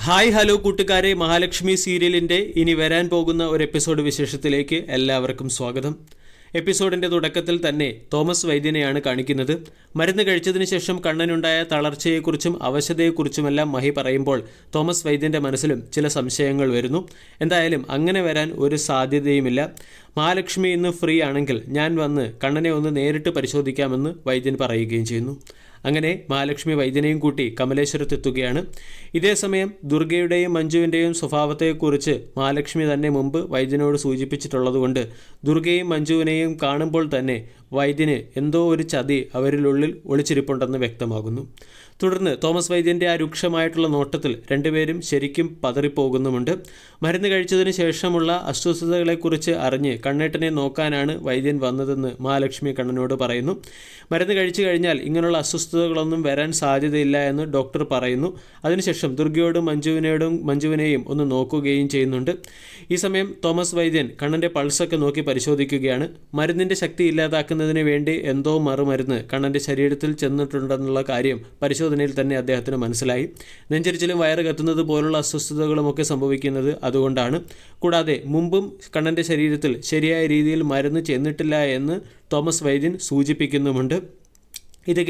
Hi hello കൂട്ടുകാരെ, മഹാലക്ഷ്മി സീരിയലിൻ്റെ ഇനി വരാൻ പോകുന്ന ഒരു എപ്പിസോഡ് വിശേഷത്തിലേക്ക് എല്ലാവർക്കും സ്വാഗതം. എപ്പിസോഡിൻ്റെ തുടക്കത്തിൽ തന്നെ തോമസ് വൈദ്യനെയാണ് കാണിക്കുന്നത്. മരുന്ന് കഴിച്ചതിന് ശേഷം കണ്ണനുണ്ടായ തളർച്ചയെക്കുറിച്ചും അവശതയെക്കുറിച്ചുമെല്ലാം മഹി പറയുമ്പോൾ തോമസ് വൈദ്യൻ്റെ മനസ്സിലും ചില സംശയങ്ങൾ വരുന്നു. എന്തായാലും അങ്ങനെ വരാൻ ഒരു സാധ്യതയുമില്ല. മഹാലക്ഷ്മി ഇന്ന് ഫ്രീ ആണെങ്കിൽ ഞാൻ വന്ന് കണ്ണനെ ഒന്ന് നേരിട്ട് പരിശോധിക്കാമെന്ന് വൈദ്യൻ പറയുകയും ചെയ്യുന്നു. അങ്ങനെ മഹാലക്ഷ്മി വൈദ്യനെയും കൂട്ടി കമലേശ്വരത്തെത്തുകയാണ്. ഇതേസമയം ദുർഗയുടെയും മഞ്ജുവിൻ്റെയും സ്വഭാവത്തെക്കുറിച്ച് മഹാലക്ഷ്മി തന്നെ മുമ്പ് വൈദ്യനോട് സൂചിപ്പിച്ചിട്ടുള്ളതുകൊണ്ട് ദുർഗയും മഞ്ജുവിനെയും കാണുമ്പോൾ തന്നെ വൈദ്യന് എന്തോ ഒരു ചതി അവരിലുള്ളിൽ ഒളിച്ചിരിപ്പുണ്ടെന്ന് വ്യക്തമാകുന്നു. തുടർന്ന് തോമസ് വൈദ്യൻ്റെ ആ രൂക്ഷമായിട്ടുള്ള നോട്ടത്തിൽ രണ്ടുപേരും ശരിക്കും പതറിപ്പോകുന്നുമുണ്ട്. മരുന്ന് കഴിച്ചതിന് ശേഷമുള്ള അസ്വസ്ഥതകളെക്കുറിച്ച് അറിഞ്ഞ് കണ്ണേട്ടനെ നോക്കാനാണ് വൈദ്യൻ വന്നതെന്ന് മഹാലക്ഷ്മി കണ്ണനോട് പറയുന്നു. മരുന്ന് കഴിച്ചു കഴിഞ്ഞാൽ ഇങ്ങനെയുള്ള അസ്വസ്ഥതകളൊന്നും വരാൻ സാധ്യതയില്ല എന്ന് ഡോക്ടർ പറയുന്നു. അതിനുശേഷം ദുർഗയോടും മഞ്ജുവിനെയും ഒന്ന് നോക്കുകയും ചെയ്യുന്നുണ്ട്. ഈ സമയം തോമസ് വൈദ്യൻ കണ്ണൻ്റെ പൾസൊക്കെ നോക്കി പരിശോധിക്കുകയാണ്. മരുന്നിൻ്റെ ശക്തി ഇല്ലാതാക്കുന്നതിന് വേണ്ടി എന്തോ മറുമരുന്ന് കണ്ണൻ്റെ ശരീരത്തിൽ ചെന്നിട്ടുണ്ടെന്നുള്ള കാര്യം പരിശോധനയിൽ തന്നെ അദ്ദേഹത്തിന് മനസ്സിലായി. നെഞ്ചരിച്ചിലും വയറ് കത്തുന്നത് പോലുള്ള അസ്വസ്ഥതകളുമൊക്കെ സംഭവിക്കുന്നത് അതുകൊണ്ടാണ്. കൂടാതെ മുമ്പും കണ്ണൻ്റെ ശരീരത്തിൽ ശരിയായ രീതിയിൽ മരുന്ന് ചെന്നിട്ടില്ല എന്ന് തോമസ് വൈദ്യൻ സൂചിപ്പിക്കുന്നുമുണ്ട്. ഇത്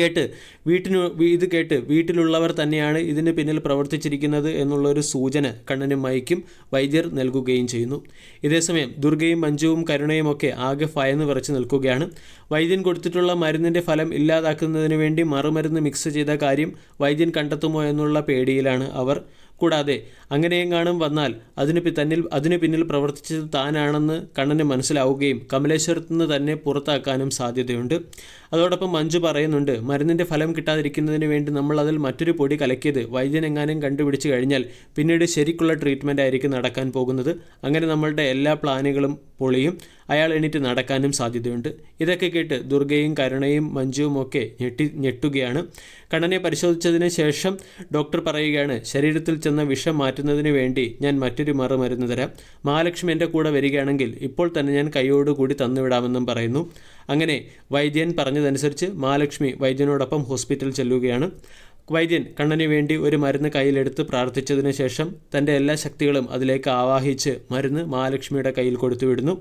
കേട്ട് വീട്ടിലുള്ളവർ തന്നെയാണ് ഇതിന് പിന്നിൽ പ്രവർത്തിച്ചിരിക്കുന്നത് എന്നുള്ളൊരു സൂചന കണ്ണനും മൈക്കും വൈദ്യർ നൽകുകയും ചെയ്യുന്നു. ഇതേസമയം ദുർഗയും മഞ്ജുവും കരുണയും ഒക്കെ ആകെ ഭയന്ന് വിറച്ച് നിൽക്കുകയാണ്. വൈദ്യൻ കൊടുത്തിട്ടുള്ള മരുന്നിൻ്റെ ഫലം ഇല്ലാതാക്കുന്നതിന് വേണ്ടി മറുമരുന്ന് മിക്സ് ചെയ്ത കാര്യം വൈദ്യൻ കണ്ടെത്തുമോ എന്നുള്ള പേടിയിലാണ് അവർ. കൂടാതെ അങ്ങനെയെങ്ങാനും വന്നാൽ അതിനു പിന്നിൽ പ്രവർത്തിച്ചത് താനാണെന്ന് കണ്ണന് മനസ്സിലാവുകയും കമലേശ്വരത്ത് നിന്ന് തന്നെ പുറത്താക്കാനും സാധ്യതയുണ്ട്. അതോടൊപ്പം മഞ്ജു പറയുന്നുണ്ട്, മരുന്നിൻ്റെ ഫലം കിട്ടാതിരിക്കുന്നതിന് വേണ്ടി നമ്മൾ അതിൽ മറ്റൊരു പൊടി കലക്കിയത് വൈദ്യനെങ്ങാനും കണ്ടുപിടിച്ച് കഴിഞ്ഞാൽ പിന്നീട് ശരിക്കുള്ള ട്രീറ്റ്മെൻ്റ് ആയിരിക്കും നടക്കാൻ പോകുന്നത്. അങ്ങനെ നമ്മളുടെ എല്ലാ പ്ലാനുകളും പൊളിയും, അയാൾ എണീറ്റ് നടക്കാനും സാധ്യതയുണ്ട്. ഇതൊക്കെ കേട്ട് ദുർഗയും കരുണയും മഞ്ജുവും ഒക്കെ ഞെട്ടുകയാണ്. കണ്ണനെ പരിശോധിച്ചതിന് ശേഷം ഡോക്ടർ പറയുകയാണ്, ശരീരത്തിൽ ചെന്ന വിഷം മാറ്റുന്നതിന് വേണ്ടി ഞാൻ മറ്റൊരു മറുമരുന്ന് തരാം. മഹാലക്ഷ്മി എൻ്റെ കൂടെ വരികയാണെങ്കിൽ ഇപ്പോൾ തന്നെ ഞാൻ കൈയോടുകൂടി തന്നുവിടാമെന്നും പറയുന്നു. അങ്ങനെ വൈദ്യൻ പറഞ്ഞതനുസരിച്ച് മഹാലക്ഷ്മി വൈദ്യനോടൊപ്പം ഹോസ്പിറ്റലിൽ ചെല്ലുകയാണ്. വൈദ്യൻ കണ്ണന് വേണ്ടി ഒരു മരുന്ന് കയ്യിലെടുത്ത് പ്രാർത്ഥിച്ചതിന് ശേഷം തൻ്റെ എല്ലാ ശക്തികളും അതിലേക്ക് ആവാഹിച്ച് മരുന്ന് മഹാലക്ഷ്മിയുടെ കയ്യിൽ കൊടുത്തുവിടുന്നു.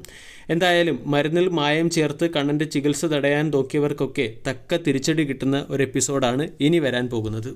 എന്തായാലും മരുന്നിൽ മായം ചേർത്ത് കണ്ണൻ്റെ ചികിത്സ തടയാൻ നോക്കിയവർക്കൊക്കെ തക്ക തിരിച്ചടി കിട്ടുന്ന ഒരു എപ്പിസോഡാണ് ഇനി വരാൻ പോകുന്നത്.